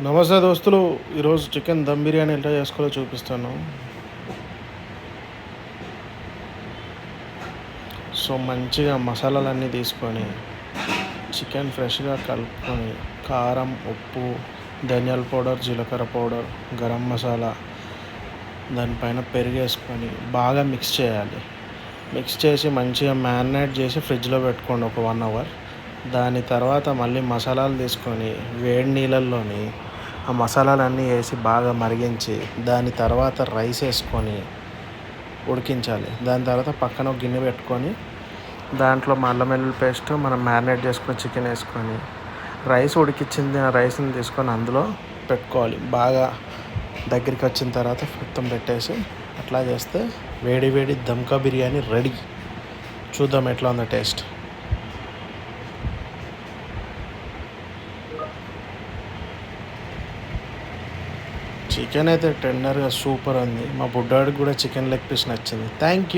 నమస్తే దోస్తులు. ఈరోజు చికెన్ దమ్ బిర్యానీ ఎట్లా చేసుకోవాలో చూపిస్తాను. సో మంచిగా మసాలాలన్నీ తీసుకొని చికెన్ ఫ్రెష్గా కలుపుకొని కారం, ఉప్పు, ధనియాల పౌడర్, జీలకర్ర పౌడర్, గరం మసాలా, దానిపైన పెరుగేసుకొని బాగా మిక్స్ చేయాలి. మిక్స్ చేసి మంచిగా మ్యారినేట్ చేసి ఫ్రిడ్జ్లో పెట్టుకోండి ఒక 1 అవర్. దాని తర్వాత మళ్ళీ మసాలాలు తీసుకొని వేడి నీళ్ళల్లోని ఆ మసాలాలన్నీ వేసి బాగా మరిగించి దాని తర్వాత రైస్ వేసుకొని ఉడికించాలి. దాని తర్వాత పక్కన ఒక గిన్నె పెట్టుకొని దాంట్లో అల్లం వెల్లుల్లి పేస్ట్, మనం మ్యారినేట్ చేసుకుని చికెన్ వేసుకొని రైస్ ఉడికించింది ఆ రైస్ని తీసుకొని అందులో పెట్టుకోవాలి. బాగా దగ్గరికి వచ్చిన తర్వాత మొత్తం పెట్టేసి అట్లా చేస్తే వేడి వేడి దమ్కా బిర్యానీ రెడీ. చూద్దాం ఎట్లా ఉందో టేస్ట్. చికెన్ అయితే టెండర్గా సూపర్ ఉంది. మా బుడ్డాడికి కూడా చికెన్ లెగ్ పీస్ నచ్చింది. Thank you.